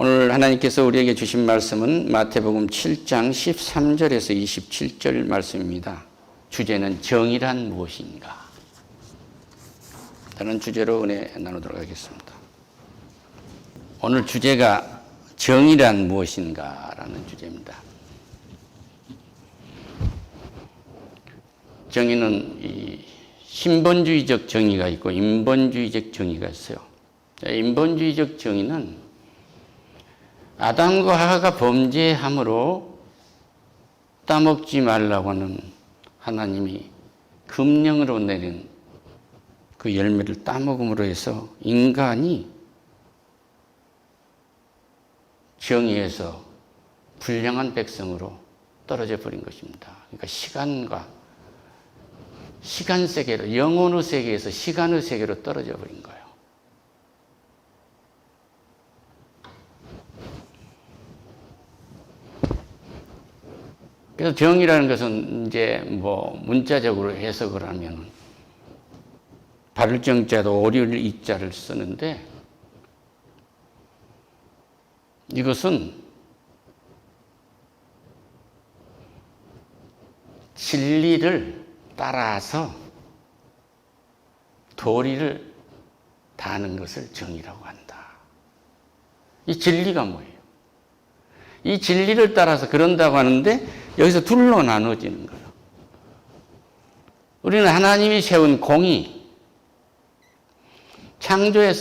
오늘 하나님께서 우리에게 주신 말씀은 마태복음 7장 13절에서 27절 말씀입니다. 주제는 정의란 무엇인가? 다른 주제로 은혜 나누도록 하겠습니다. 오늘 주제가 정의란 무엇인가라는 주제입니다. 정의는 이 신본주의적 정의가 있고 인본주의적 정의가 있어요. 인본주의적 정의는 아담과 하와가 범죄함으로 따먹지 말라고 하는 하나님이 금령으로 내린 그 열매를 따먹음으로 해서 인간이 정의에서 불량한 백성으로 떨어져 버린 것입니다. 그러니까 시간 세계로, 영혼의 세계에서 시간의 세계로 떨어져 버린 거예요. 그래서 정의라는 것은 이제 문자적으로 해석을 하면 바를 정자도 오릴 이자를 쓰는데, 이것은 진리를 따라서 도리를 다하는 것을 정의라고 한다. 이 진리가 뭐예요? 이 진리를 따라서 그런다고 하는데 여기서 둘로 나눠지는 거예요. 우리는 하나님이 세운 공의, 창조에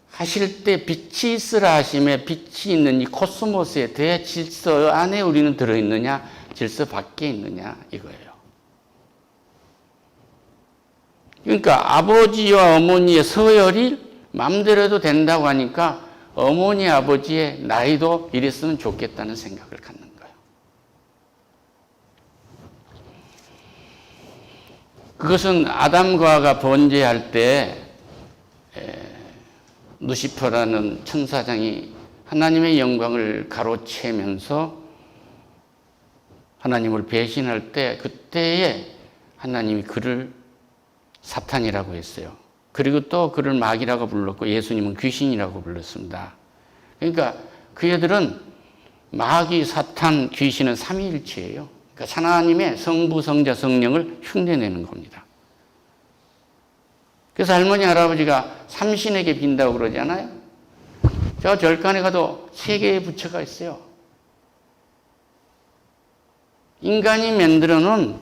하실 때 빛이 있으라 하심에 빛이 있는 이 코스모스의 대질서 안에 우리는 들어있느냐, 질서 밖에 있느냐, 이거예요. 그러니까 아버지와 어머니의 서열이 마음대로 해도 된다고 하니까 어머니, 아버지의 나이도 이랬으면 좋겠다는 생각을 갖는 거예요. 그것은 아담과 하와가 범죄할 때 루시퍼라는 천사장이 하나님의 영광을 가로채면서 하나님을 배신할 때, 그때에 하나님이 그를 사탄이라고 했어요. 그리고 또 그를 마귀라고 불렀고 예수님은 귀신이라고 불렀습니다. 그러니까 그 애들은 마귀, 사탄, 귀신은 삼위일체예요. 그러니까 하나님의 성부, 성자, 성령을 흉내내는 겁니다. 그래서 할머니, 할아버지가 삼신에게 빈다고 그러잖아요. 저 절간에 가도 3개의 부처가 있어요. 인간이 만들어 놓은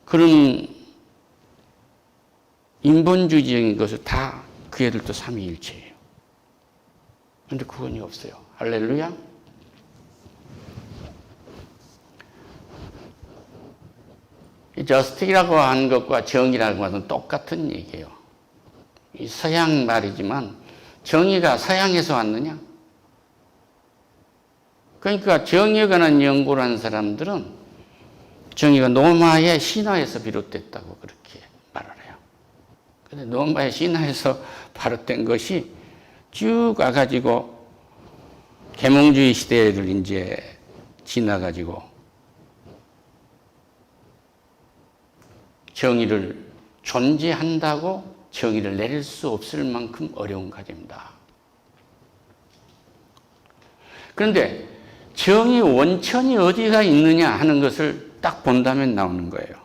그런 인본주의적인 것을 다 그 애들도 삼위일체예요. 그런데 그건 없어요. 할렐루야. 이 저스틱이라고 하는 것과 정의라고 하는 똑같은 얘기예요. 이 서양 말이지만 정의가 서양에서 왔느냐? 그러니까 정의에 관한 연구를 하는 사람들은 정의가 노마의 신화에서 비롯됐다고 그렇게 말을 해요. 근데 노마의 신화에서 비롯된 것이 쭉 와가지고 계몽주의 시대를 이제 지나가지고 정의를 존재한다고 정의를 내릴 수 없을 만큼 어려운 과제입니다. 그런데 정의 원천이 어디가 있느냐 하는 것을 딱 본다면 나오는 거예요.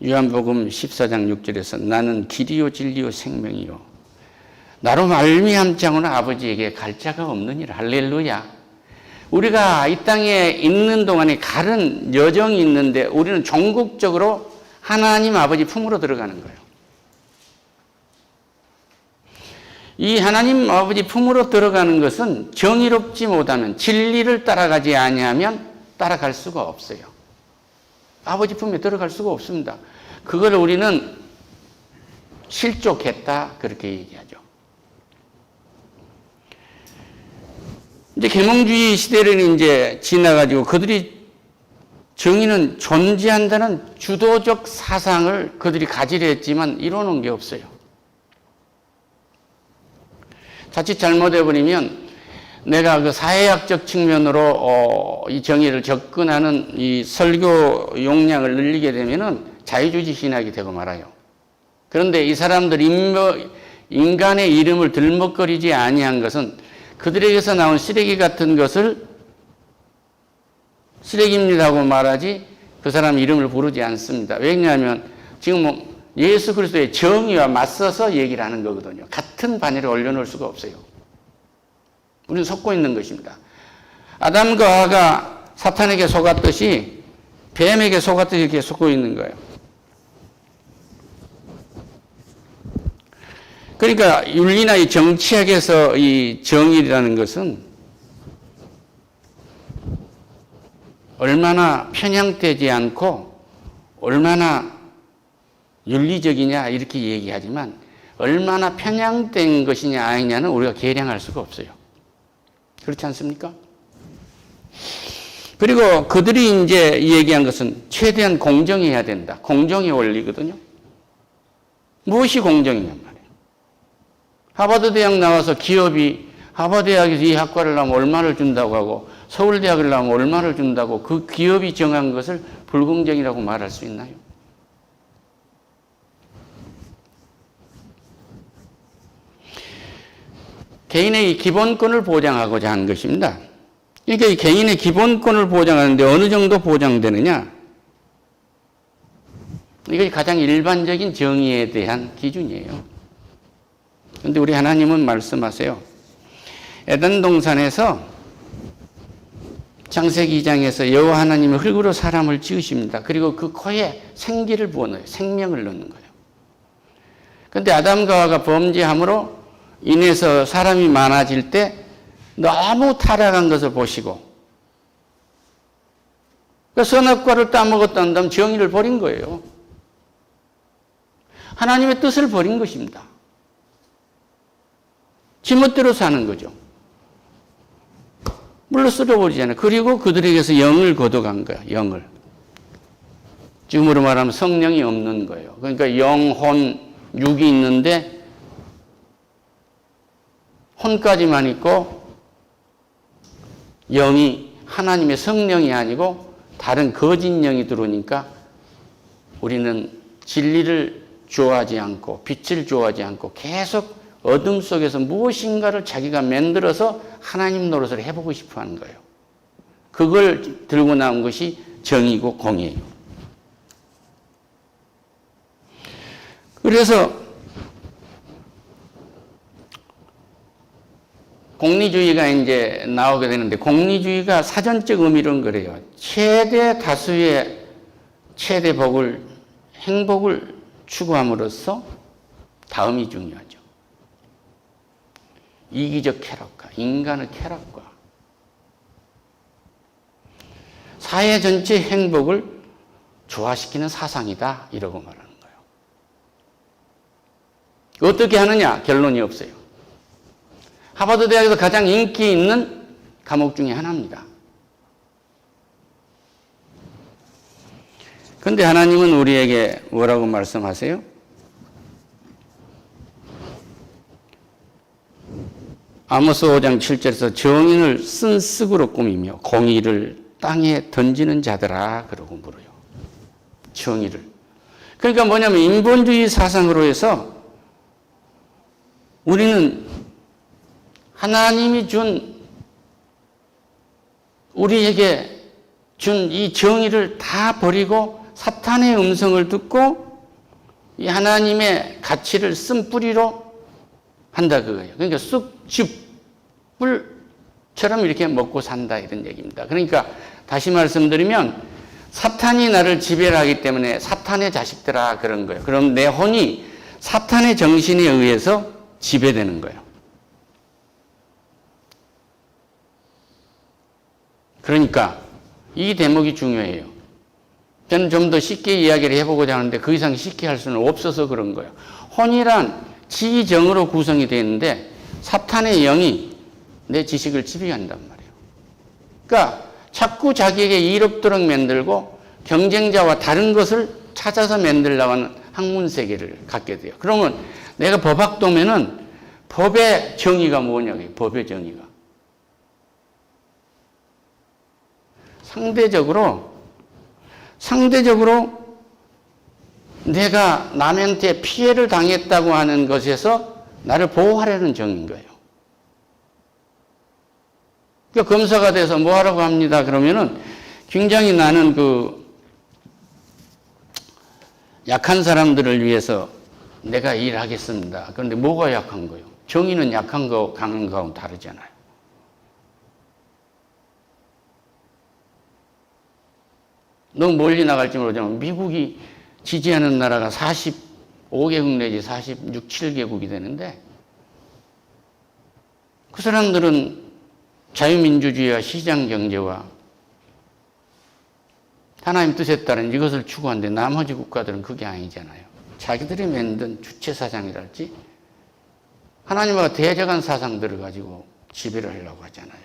요한복음 14장 6절에서 나는 길이요 진리요 생명이요 나로 말미암자고는 아버지에게 갈 자가 없느니라. 할렐루야. 우리가 이 땅에 있는 동안에 가는 여정이 있는데 우리는 종국적으로 하나님 아버지 품으로 들어가는 거예요. 이 하나님 아버지 품으로 들어가는 것은 정의롭지 못하면, 진리를 따라가지 아니하면 따라갈 수가 없어요. 아버지 품에 들어갈 수가 없습니다. 그걸 우리는 실족했다 그렇게 얘기하죠. 이제 계몽주의 시대를 이제 지나가지고 그들이 정의는 존재한다는 주도적 사상을 그들이 가지려 했지만 이루어놓은 게 없어요. 자칫 잘못해버리면 내가 그 사회학적 측면으로 이 정의를 접근하는 이 설교 용량을 늘리게 되면은 자유주의 신학이 되고 말아요. 그런데 이 사람들 인간의 이름을 들먹거리지 아니한 것은 그들에게서 나온 쓰레기 같은 것을 쓰레기입니다고 말하지 그 사람 이름을 부르지 않습니다. 왜냐하면 지금 예수 그리스도의 정의와 맞서서 얘기를 하는 거거든요. 같은 바늘에 올려놓을 수가 없어요. 우리는 속고 있는 것입니다. 아담과 하와가 사탄에게 속았듯이 뱀에게 속았듯이 이렇게 속고 있는 거예요. 그러니까 윤리나 이 정치학에서 이 정의라는 것은 얼마나 편향되지 않고 얼마나 윤리적이냐 이렇게 얘기하지만 얼마나 편향된 것이냐 아니냐는 우리가 계량할 수가 없어요. 그렇지 않습니까? 그리고 그들이 이제 얘기한 것은 최대한 공정해야 된다. 공정의 원리거든요. 무엇이 공정이냔 말이에요. 하버드 대학 나와서 기업이 하버드 대학에서 이 학과를 나오면 얼마를 준다고 하고 서울대학을 나오면 얼마를 준다고 그 기업이 정한 것을 불공정이라고 말할 수 있나요? 개인의 기본권을 보장하고자 하는 것입니다. 그러니까 이 개인의 기본권을 보장하는데 어느 정도 보장되느냐? 이것이 가장 일반적인 정의에 대한 기준이에요. 그런데 우리 하나님은 말씀하세요. 에덴 동산에서 창세기 2장에서 여호와 하나님이 흙으로 사람을 지으십니다. 그리고 그 코에 생기를 부어넣어요. 생명을 넣는 거예요. 그런데 아담과 하와가 범죄함으로 인해서 사람이 많아질 때 너무 타락한 것을 보시고 그 선악과를 따먹었다 한다면 정의를 버린 거예요. 하나님의 뜻을 버린 것입니다. 지멋대로 사는 거죠. 물로 쓸어버리잖아요. 그리고 그들에게서 영을 걷어간 거예요. 영을. 지금으로 말하면 성령이 없는 거예요. 그러니까 영혼, 육이 있는데 혼까지만 있고 영이 하나님의 성령이 아니고 다른 거짓 영이 들어오니까 우리는 진리를 좋아하지 않고 빛을 좋아하지 않고 계속 어둠 속에서 무엇인가를 자기가 만들어서 하나님 노릇을 해보고 싶어 하는 거예요. 그걸 들고 나온 것이 정의고 공의예요. 그래서 공리주의가 이제 나오게 되는데 공리주의가 사전적 의미로는 그래요. 최대 다수의 최대 복을, 행복을 추구함으로써 다음이 중요하죠. 이기적 쾌락과 인간의 쾌락과 사회 전체 행복을 조화시키는 사상이다 이러고 말하는 거예요. 어떻게 하느냐? 결론이 없어요. 하버드 대학에서 가장 인기 있는 과목 중에 하나입니다. 그런데 하나님은 우리에게 뭐라고 말씀하세요? 아모스 5장 7절에서 정의를 쓴 쓱으로 꾸미며 공의를 땅에 던지는 자들아 그러고 물어요. 정의를. 그러니까 뭐냐면 인본주의 사상으로 해서 우리는 하나님이 준 우리에게 준 이 정의를 다 버리고 사탄의 음성을 듣고 이 하나님의 가치를 쓴 뿌리로 한다 그거예요. 그러니까 쑥즙불처럼 이렇게 먹고 산다 이런 얘기입니다. 그러니까 다시 말씀드리면 사탄이 나를 지배를 하기 때문에 사탄의 자식들아 그런 거예요. 그럼 내 혼이 사탄의 정신에 의해서 지배되는 거예요. 그러니까 이 대목이 중요해요. 저는 좀 더 쉽게 이야기를 해보고자 하는데 그 이상 쉽게 할 수는 없어서 그런 거예요. 혼이란 지정으로 구성이 되어 있는데 사탄의 영이 내 지식을 지배한단 말이에요. 그러니까 자꾸 자기에게 이롭도록 만들고 경쟁자와 다른 것을 찾아서 만들려고 하는 학문 세계를 갖게 돼요. 그러면 내가 법학도면은 법의 정의가 뭐냐고요. 법의 정의가. 상대적으로 내가 남한테 피해를 당했다고 하는 것에서 나를 보호하려는 정인 거예요. 그러니까 검사가 돼서 뭐 하라고 합니다. 그러면은 굉장히 나는 약한 사람들을 위해서 내가 일하겠습니다. 그런데 뭐가 약한 거예요? 정의는 약한 거, 강한 거하고는 다르잖아요. 너무 멀리 나갈지 모르지만 미국이 지지하는 나라가 45개국 내지 46, 7개국이 되는데 그 사람들은 자유민주주의와 시장경제와 하나님 뜻에 따른 이것을 추구하는데 나머지 국가들은 그게 아니잖아요. 자기들이 만든 주체사상이랄지 하나님과 대적한 사상들을 가지고 지배를 하려고 하잖아요.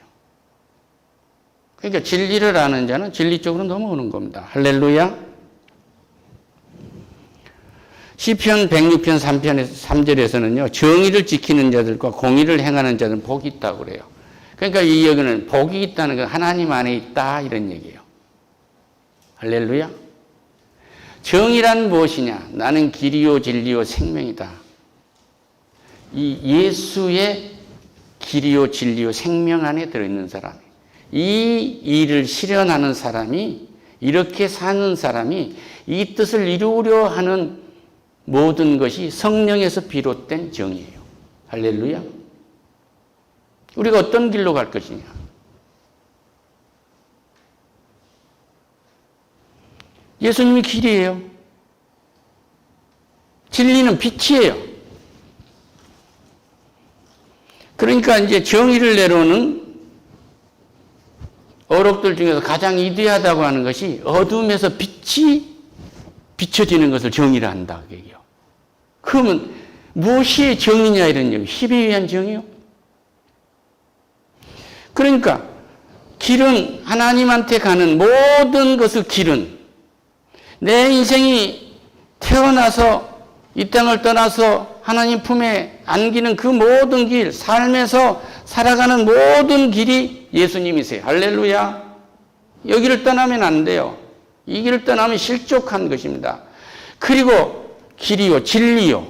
그러니까 진리를 아는 자는 진리 쪽으로 넘어오는 겁니다. 할렐루야. 시편 106편 3절에서는요. 정의를 지키는 자들과 공의를 행하는 자들은 복이 있다고 그래요. 그러니까 이 여기는 복이 있다는 건 하나님 안에 있다 이런 얘기예요. 할렐루야. 정의란 무엇이냐? 나는 길이요 진리요 생명이다. 이 예수의 길이요 진리요 생명 안에 들어있는 사람이 이 일을 실현하는 사람이 이렇게 사는 사람이 이 뜻을 이루려 하는 모든 것이 성령에서 비롯된 정의예요. 할렐루야. 우리가 어떤 길로 갈 것이냐. 예수님이 길이에요. 진리는 빛이에요. 그러니까 이제 정의를 내려오는 어록들 중에서 가장 위대하다고 하는 것이 어둠에서 빛이 비춰지는 것을 정의를 한다. 그 얘기요. 그러면 무엇이 정의냐 이런 얘기. 힘에 의한 정의요? 그러니까 길은 하나님한테 가는 모든 것의 길은 내 인생이 태어나서 이 땅을 떠나서 하나님 품에 안기는 그 모든 길, 삶에서 살아가는 모든 길이 예수님이세요. 할렐루야. 여기를 떠나면 안 돼요. 이 길을 떠나면 실족한 것입니다. 그리고 길이요, 진리요.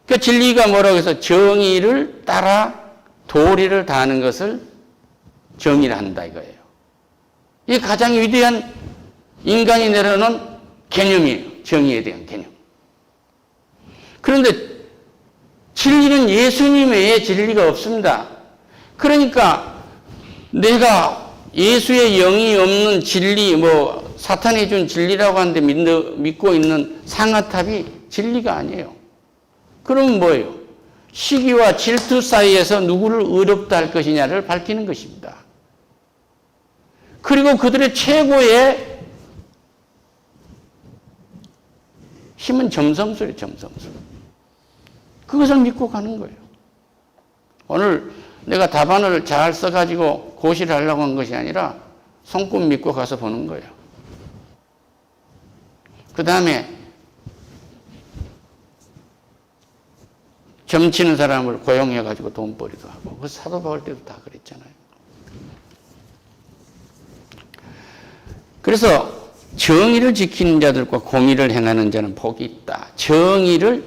그 진리가 뭐라고 해서 정의를 따라 도리를 다하는 것을 정의를 한다 이거예요. 이게 가장 위대한 인간이 내려놓은 개념이에요. 정의에 대한 개념. 그런데 진리는 예수님 외에 진리가 없습니다. 그러니까 내가 예수의 영이 없는 진리, 사탄이 준 진리라고 하는데 믿고 있는 상아탑이 진리가 아니에요. 그럼 뭐예요? 시기와 질투 사이에서 누구를 의롭다 할 것이냐를 밝히는 것입니다. 그리고 그들의 최고의 힘은 점성술이에요, 점성술. 그것을 믿고 가는 거예요. 오늘 내가 답안을 잘 써가지고 고시를 하려고 한 것이 아니라 손금 믿고 가서 보는 거예요. 그 다음에 점치는 사람을 고용해가지고 돈벌이도 하고, 그 사도 바울 때도 다 그랬잖아요. 그래서 정의를 지키는 자들과 공의를 행하는 자는 복이 있다. 정의를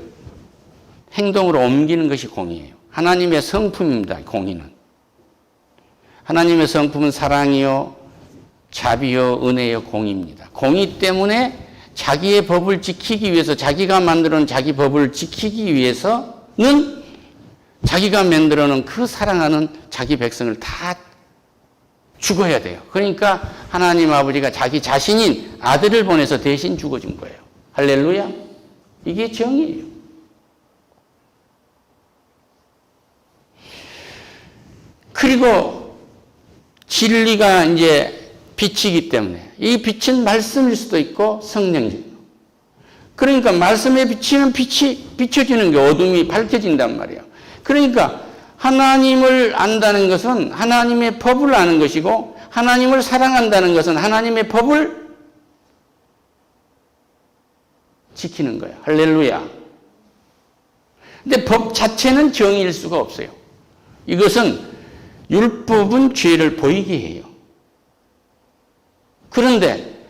행동으로 옮기는 것이 공의예요. 하나님의 성품입니다. 공의는. 하나님의 성품은 사랑이요, 자비요, 은혜요, 공의입니다. 공의 때문에 자기의 법을 지키기 위해서, 자기가 만들어놓은 자기 법을 지키기 위해서는 자기가 만들어놓은 그 사랑하는 자기 백성을 다 죽어야 돼요. 그러니까 하나님 아버지가 자기 자신인 아들을 보내서 대신 죽어준 거예요. 할렐루야. 이게 정의예요. 그리고 진리가 이제 빛이기 때문에 이 빛은 말씀일 수도 있고 성령이에요. 그러니까 말씀에 비치면 빛이 비춰지는 게 어둠이 밝혀진단 말이에요. 그러니까 하나님을 안다는 것은 하나님의 법을 아는 것이고 하나님을 사랑한다는 것은 하나님의 법을 지키는 거예요. 할렐루야. 근데 법 자체는 정의일 수가 없어요. 이것은 율법은 죄를 보이게 해요. 그런데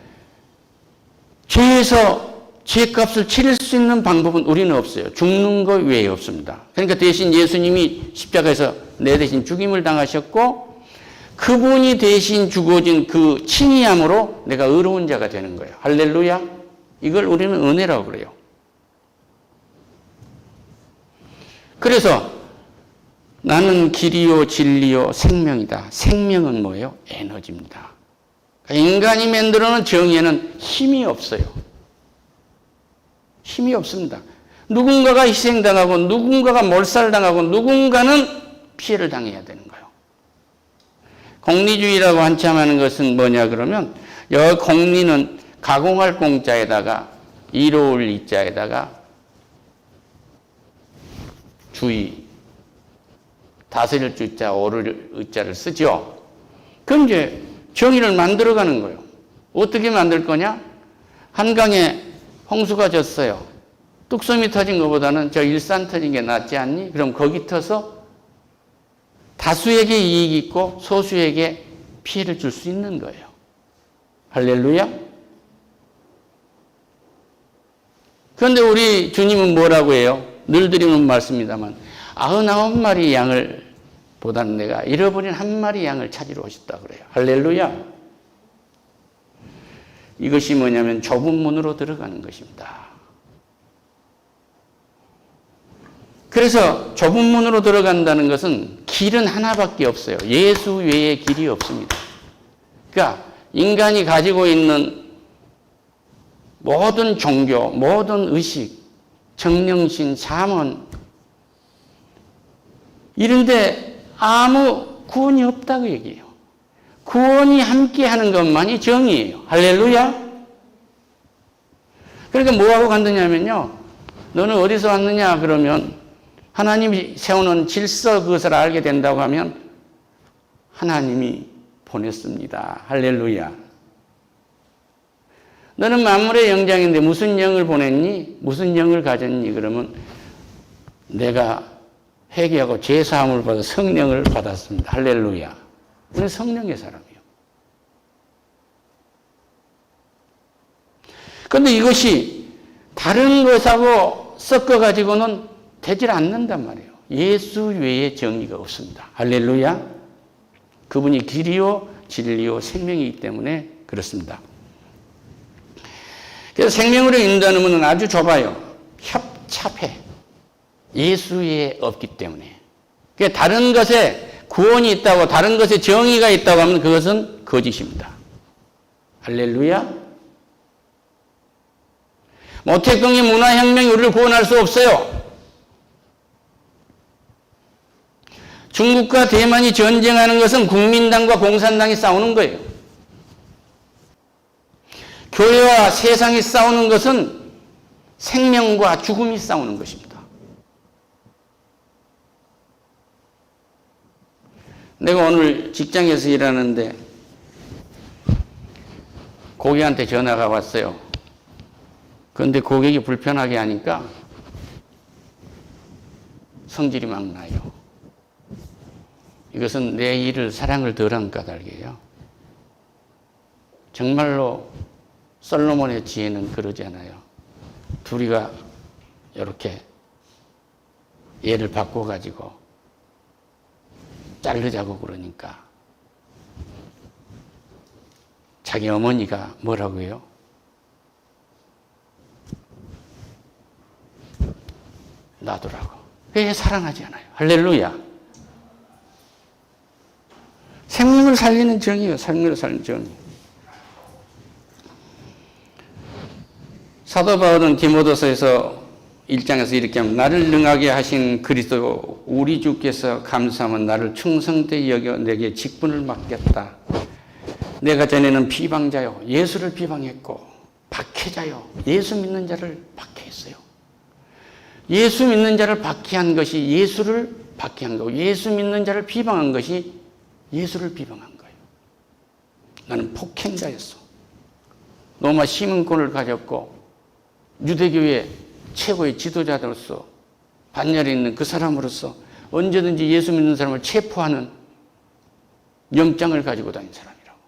죄에서 죄값을 치를 수 있는 방법은 우리는 없어요. 죽는 것 외에 없습니다. 그러니까 대신 예수님이 십자가에서 내 대신 죽임을 당하셨고 그분이 대신 죽어진 그 칭의함으로 내가 의로운 자가 되는 거예요. 할렐루야. 이걸 우리는 은혜라고 그래요. 그래서 나는 길이요 진리요 생명이다. 생명은 뭐예요? 에너지입니다. 인간이 만들어놓은 정의에는 힘이 없어요. 힘이 없습니다. 누군가가 희생당하고 누군가가 몰살당하고 누군가는 피해를 당해야 되는 거예요. 공리주의라고 한참 하는 것은 뭐냐 그러면 여기 공리는 가공할 공자에다가 이로울 이자에다가 주의 다스릴 주자 오를 의자를 쓰죠. 그럼 이제 정의를 만들어가는 거예요. 어떻게 만들 거냐? 한강에 홍수가 졌어요. 뚝섬이 터진 것보다는 저 일산 터진 게 낫지 않니? 그럼 거기 터서 다수에게 이익이 있고 소수에게 피해를 줄 수 있는 거예요. 할렐루야. 그런데 우리 주님은 뭐라고 해요? 늘 드리는 말씀입니다만 99마리 양을 보다는 내가 잃어버린 한 마리 양을 찾으러 오셨다 그래요. 할렐루야. 이것이 뭐냐면 좁은 문으로 들어가는 것입니다. 그래서 좁은 문으로 들어간다는 것은 길은 하나밖에 없어요. 예수 외에 길이 없습니다. 그러니까 인간이 가지고 있는 모든 종교, 모든 의식, 정령신, 잠언 이런데 아무 구원이 없다고 얘기해요. 구원이 함께하는 것만이 정의예요. 할렐루야. 그러니까 뭐하고 간다냐면요. 너는 어디서 왔느냐 그러면 하나님이 세우는 질서 그것을 알게 된다고 하면 하나님이 보냈습니다. 할렐루야. 너는 만물의 영장인데 무슨 영을 보냈니? 무슨 영을 가졌니? 그러면 내가 회개하고 죄사함을 받아 성령을 받았습니다. 할렐루야. 우리는 성령의 사람이에요. 그런데 이것이 다른 것하고 섞어가지고는 되질 않는단 말이에요. 예수 외에 정의가 없습니다. 할렐루야. 그분이 길이요 진리요 생명이기 때문에 그렇습니다. 그래서 생명으로 인도하는 문은 아주 좁아요. 협착해. 예수 외에 없기 때문에. 그러니까 다른 것에 구원이 있다고 다른 것에 정의가 있다고 하면 그것은 거짓입니다. 할렐루야. 모태공의 문화혁명이 우리를 구원할 수 없어요. 중국과 대만이 전쟁하는 것은 국민당과 공산당이 싸우는 거예요. 교회와 세상이 싸우는 것은 생명과 죽음이 싸우는 것입니다. 내가 오늘 직장에서 일하는데 고객한테 전화가 왔어요. 그런데 고객이 불편하게 하니까 성질이 막 나요. 이것은 내 일을 사랑을 덜한 까닭이에요. 정말로 솔로몬의 지혜는 그러지 않아요. 둘이가 이렇게 얘를 바꿔가지고 자르자고 그러니까 자기 어머니가 뭐라고 해요? 놔두라고. 왜 사랑하지 않아요? 할렐루야. 생명을 살리는 정의예요. 생명을 살리는 정의. 사도 바울은 디모데서에서 1장에서 이렇게 하면 나를 능하게 하신 그리스도 우리 주께서 감사하면 나를 충성되이 여겨 내게 직분을 맡겼다. 내가 전에는 비방자요. 예수를 비방했고 박해자요. 예수 믿는 자를 박해했어요. 예수 믿는 자를 박해한 것이 예수를 박해한 거고 예수 믿는 자를 비방한 것이 예수를 비방한 거예요. 나는 폭행자였어. 로마 시민권을 가졌고 유대교의 최고의 지도자로서 반열에 있는 그 사람으로서 언제든지 예수 믿는 사람을 체포하는 영장을 가지고 다닌 사람이라고.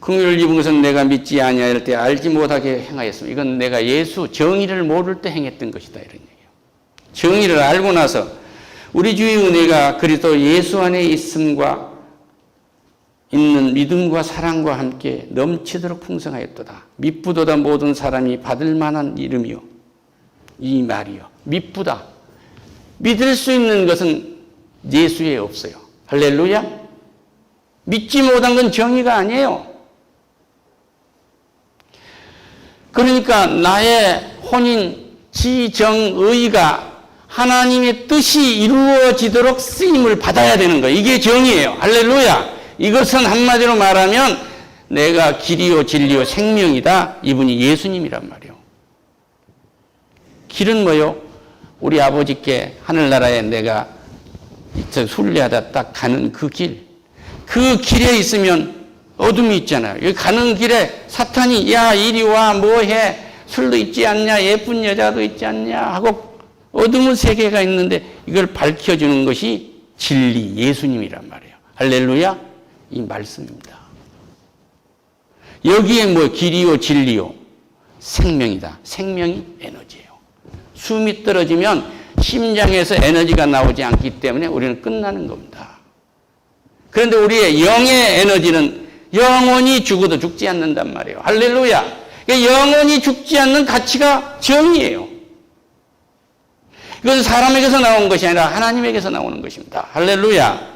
긍휼을 입은 것은 내가 믿지 아니할 때 알지 못하게 행하였습니다. 이건 내가 예수 정의를 모를 때 행했던 것이다 이런 얘기예요. 정의를 알고 나서 우리 주의 은혜가 그리스도 예수 안에 있음과 있는 믿음과 사랑과 함께 넘치도록 풍성하였도다. 미쁘도다 모든 사람이 받을 만한 이름이요. 이 말이요. 미쁘다. 믿을 수 있는 것은 예수에 없어요. 할렐루야. 믿지 못한 건 정의가 아니에요. 그러니까 나의 혼인 지정의가 하나님의 뜻이 이루어지도록 쓰임을 받아야 되는 거예요. 이게 정의예요. 할렐루야. 이것은 한마디로 말하면 내가 길이요 진리요 생명이다. 이분이 예수님이란 말이에요. 길은 뭐요? 우리 아버지께 하늘나라에 내가 순례하다 딱 가는 그 길. 그 길에 있으면 어둠이 있잖아요. 여기 가는 길에 사탄이 야 이리 와 뭐해 술도 있지 않냐 예쁜 여자도 있지 않냐 하고 어둠의 세계가 있는데 이걸 밝혀주는 것이 진리 예수님이란 말이에요. 할렐루야. 이 말씀입니다. 여기에 뭐 길이요 진리요 생명이다. 생명이 에너지예요. 숨이 떨어지면 심장에서 에너지가 나오지 않기 때문에 우리는 끝나는 겁니다. 그런데 우리의 영의 에너지는 영원히 죽어도 죽지 않는단 말이에요. 할렐루야. 영원히 죽지 않는 가치가 정의예요. 이건 사람에게서 나온 것이 아니라 하나님에게서 나오는 것입니다. 할렐루야.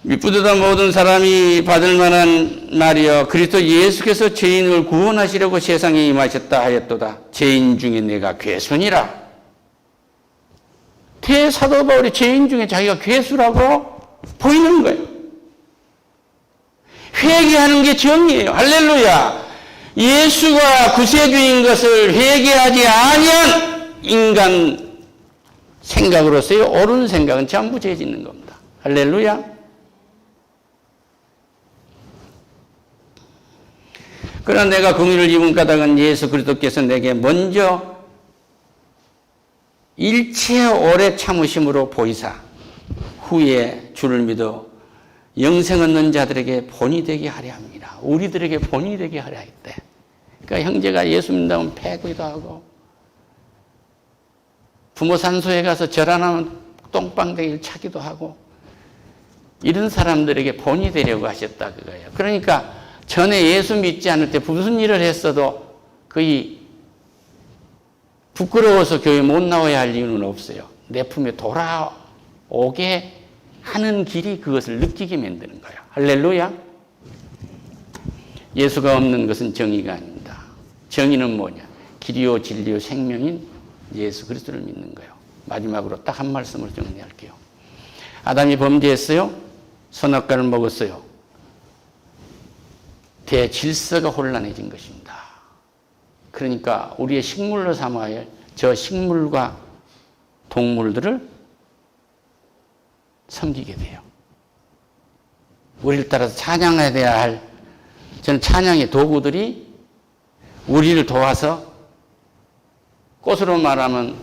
미쁘도다 모든 사람이 받을 만한 말이여 그리스도 예수께서 죄인을 구원하시려고 세상에 임하셨다 하였도다. 죄인 중에 내가 괴순이라. 대사도 바울이 죄인 중에 자기가 괴수라고 보이는 거예요. 회개하는 게 정의예요. 할렐루야. 예수가 구세주인 것을 회개하지 아니한 인간 생각으로서의 옳은 생각은 전부 죄 짓는 겁니다. 할렐루야. 그러나 내가 긍휼을 입은 까닭은 예수 그리스도께서 내게 먼저 일체 오래 참으심으로 보이사 후에 주를 믿어 영생 얻는 자들에게 본이 되게 하려 합니다. 우리들에게 본이 되게 하려 했대. 그러니까 형제가 예수 믿는다면 패기도 하고 부모 산소에 가서 절 안 하면 똥방댕이를 차기도 하고 이런 사람들에게 본이 되려고 하셨다 그거예요. 그러니까 전에 예수 믿지 않을 때 무슨 일을 했어도 거의 부끄러워서 교회 못 나와야 할 이유는 없어요. 내 품에 돌아오게 하는 길이 그것을 느끼게 만드는 거예요. 할렐루야. 예수가 없는 것은 정의가 아닙니다. 정의는 뭐냐? 길이요 진리요 생명인 예수 그리스도를 믿는 거예요. 마지막으로 딱 한 말씀을 정리할게요. 아담이 범죄했어요. 선악과를 먹었어요. 대질서가 혼란해진 것입니다. 그러니까 우리의 식물로 삼아야 할 저 식물과 동물들을 섬기게 돼요. 우리를 따라서 찬양해야 할 저는 찬양의 도구들이 우리를 도와서 꽃으로 말하면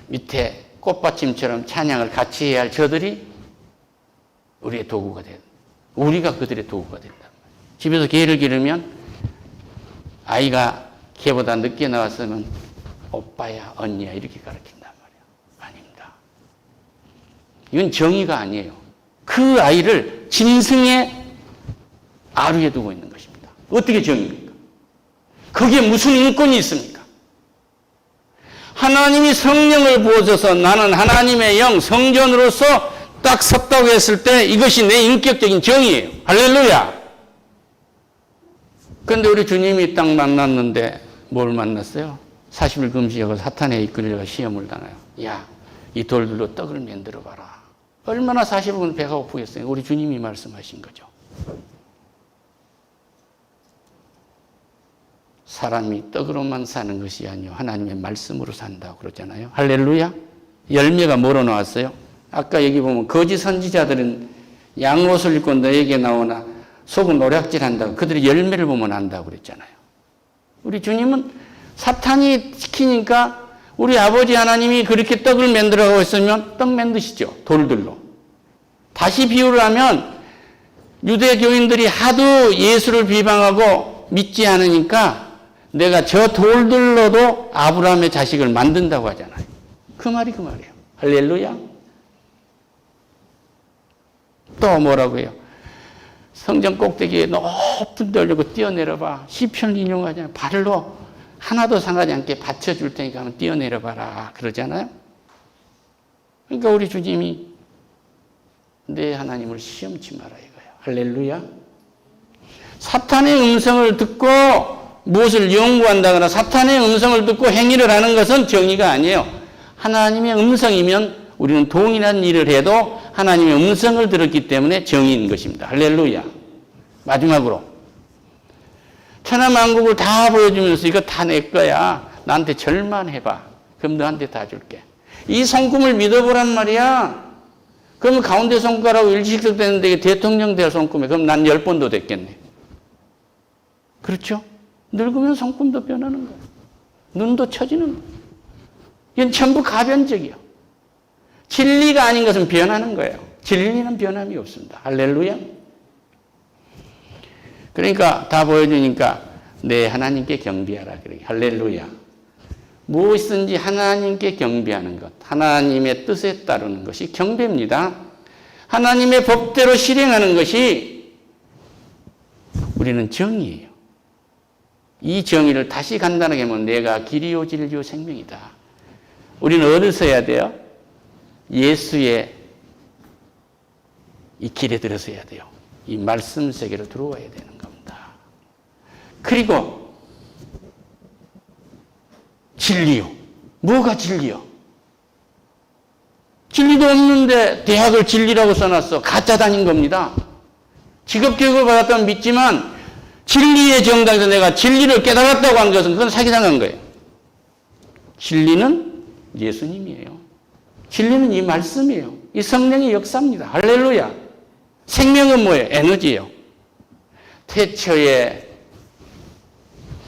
밑에 꽃받침처럼 찬양을 같이 해야 할 저들이 우리의 도구가 돼요. 우리가 그들의 도구가 된다. 집에서 개를 기르면 아이가 개보다 늦게 나왔으면 오빠야, 언니야 이렇게 가르친단 말이에요. 아닙니다. 이건 정의가 아니에요. 그 아이를 짐승의 아류에 두고 있는 것입니다. 어떻게 정의입니까? 거기에 무슨 인권이 있습니까? 하나님이 성령을 부어줘서 나는 하나님의 영, 성전으로서 딱 섰다고 했을 때 이것이 내 인격적인 정의예요. 할렐루야. 그런데 우리 주님이 딱 만났는데 뭘 만났어요? 40일 금지하고 사탄에 이끌려가 시험을 당해요. 야, 이 돌들로 떡을 만들어 봐라. 얼마나 40일은 배가 고프겠어요. 우리 주님이 말씀하신 거죠. 사람이 떡으로만 사는 것이 아니요 하나님의 말씀으로 산다고 그러잖아요. 할렐루야. 열매가 뭐로 나왔어요? 아까 여기 보면 거짓 선지자들은 양옷을 입고 너에게 나오나 속은 노략질한다고 그들의 열매를 보면 안다고 그랬잖아요. 우리 주님은 사탄이 시키니까 우리 아버지 하나님이 그렇게 떡을 만들어가고 있으면 떡 만드시죠. 돌들로. 다시 비유를 하면 유대교인들이 하도 예수를 비방하고 믿지 않으니까 내가 저 돌들로도 아브라함의 자식을 만든다고 하잖아요. 그 말이에요. 할렐루야. 또 뭐라고 해요? 성전 꼭대기에 높은 데 올리고 뛰어내려봐. 시편 인용하잖아요. 발로 하나도 상하지 않게 받쳐줄 테니까 한번 뛰어내려봐라. 그러잖아요. 그러니까 우리 주님이 내 하나님을 시험치 마라 이거예요. 할렐루야. 사탄의 음성을 듣고 무엇을 연구한다거나 사탄의 음성을 듣고 행위를 하는 것은 정의가 아니에요. 하나님의 음성이면 우리는 동일한 일을 해도 하나님의 음성을 들었기 때문에 정의인 것입니다. 할렐루야. 마지막으로 천하만국을 다 보여주면서 이거 다 내 거야. 나한테 절만 해봐. 그럼 너한테 다 줄게. 이 손금을 믿어보란 말이야. 그러면 가운데 손가락 일식석 되는데 대통령 될 손금에 그럼 난 10번도 됐겠네. 그렇죠? 늙으면 손금도 변하는 거야. 눈도 처지는 거야. 이건 전부 가변적이야. 진리가 아닌 것은 변하는 거예요. 진리는 변함이 없습니다. 할렐루야. 그러니까 다 보여주니까 내 하나님께 경배하라. 그래. 할렐루야. 무엇이든지 하나님께 경배하는 것, 하나님의 뜻에 따르는 것이 경배입니다. 하나님의 법대로 실행하는 것이 우리는 정의예요. 이 정의를 다시 간단하게 하면 내가 길이요 진리요 생명이다. 우리는 어디서 해야 돼요? 예수의 이 길에 들어서 해야 돼요. 이 말씀 세계로 들어와야 되는 겁니다. 그리고 진리요. 뭐가 진리요? 진리도 없는데 대학을 진리라고 써놨어. 가짜 다닌 겁니다. 직업교육을 받았다면 믿지만 진리의 정당에서 내가 진리를 깨달았다고 한 것은 그건 사기당한 거예요. 진리는 예수님이에요. 진리는 이 말씀이에요. 이 성령의 역사입니다. 할렐루야. 생명은 뭐예요? 에너지예요. 태초에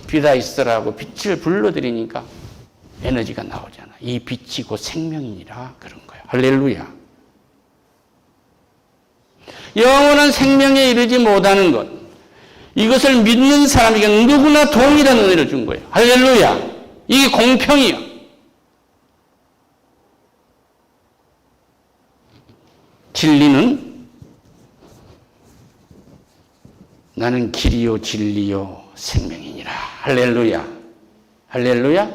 비다 있으라고 빛을 불러들이니까 에너지가 나오잖아. 이 빛이 곧 생명이니라 그런 거예요. 할렐루야. 영원한 생명에 이르지 못하는 것. 이것을 믿는 사람에게 누구나 동일한 은혜를 준 거예요. 할렐루야. 이게 공평이요. 진리는 나는 길이요 진리요 생명이니라. 할렐루야. 할렐루야.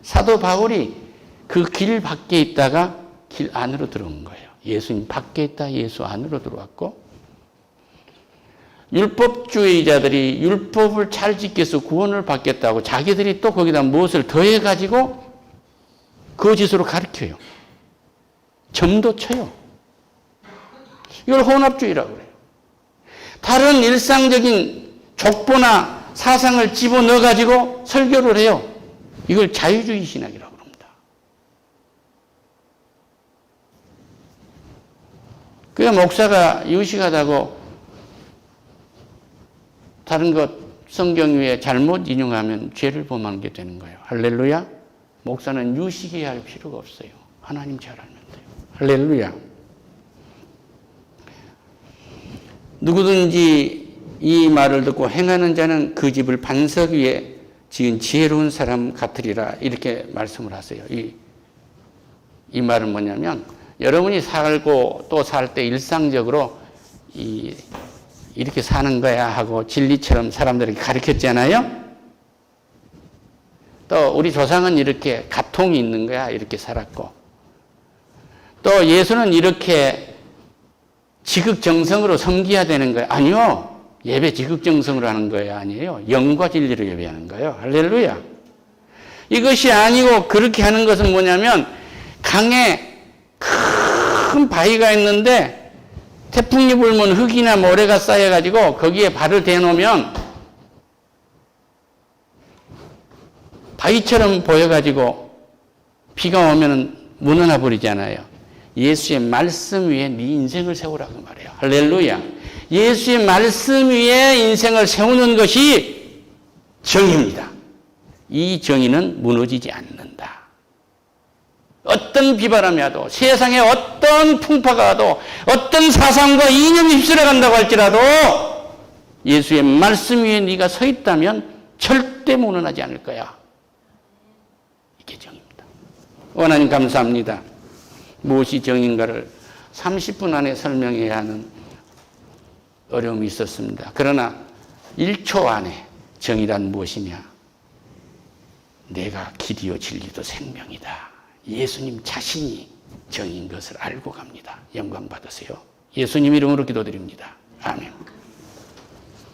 사도 바울이 그 길 밖에 있다가 길 안으로 들어온 거예요. 예수님 밖에 있다 예수 안으로 들어왔고 율법주의자들이 율법을 잘 지켜서 구원을 받겠다고 자기들이 또 거기다 무엇을 더해가지고 거짓으로 가르쳐요. 점도 쳐요. 이걸 혼합주의라고 그래요. 다른 일상적인 족보나 사상을 집어넣어가지고 설교를 해요. 이걸 자유주의 신학이라고 합니다. 그러니까 목사가 유식하다고 다른 것 성경 위에 잘못 인용하면 죄를 범하는 게 되는 거예요. 할렐루야. 목사는 유식해야 할 필요가 없어요. 하나님 잘 알면 돼요. 할렐루야. 누구든지 이 말을 듣고 행하는 자는 그 집을 반석 위에 지은 지혜로운 사람 같으리라 이렇게 말씀을 하세요. 이 말은 뭐냐면 여러분이 살고 또 살 때 일상적으로 이렇게 사는 거야 하고 진리처럼 사람들에게 가르쳤잖아요. 또 우리 조상은 이렇게 가통이 있는 거야 이렇게 살았고 또 예수는 이렇게 지극정성으로 섬겨야 되는 거예요. 아니요. 예배 지극정성으로 하는 거예요. 아니에요. 영과 진리로 예배하는 거예요. 할렐루야. 이것이 아니고 그렇게 하는 것은 뭐냐면 강에 큰 바위가 있는데 태풍이 불면 흙이나 모래가 쌓여가지고 거기에 발을 대놓으면 바위처럼 보여가지고 비가 오면 무너져 버리잖아요. 예수의 말씀 위에 네 인생을 세우라고 말해요. 할렐루야. 예수의 말씀 위에 인생을 세우는 것이 정의입니다. 이 정의는 무너지지 않는다. 어떤 비바람이 와도, 세상에 어떤 풍파가 와도, 어떤 사상과 이념이 휩쓸어 간다고 할지라도 예수의 말씀 위에 네가 서 있다면 절대 무너나지 않을 거야. 이게 정입니다. 하나님 감사합니다. 무엇이 정인가를 30분 안에 설명해야 하는 어려움이 있었습니다. 그러나 1초 안에 정의란 무엇이냐? 내가 길이요 진리도 생명이다. 예수님 자신이 정인 것을 알고 갑니다. 영광 받으세요. 예수님 이름으로 기도드립니다. 아멘.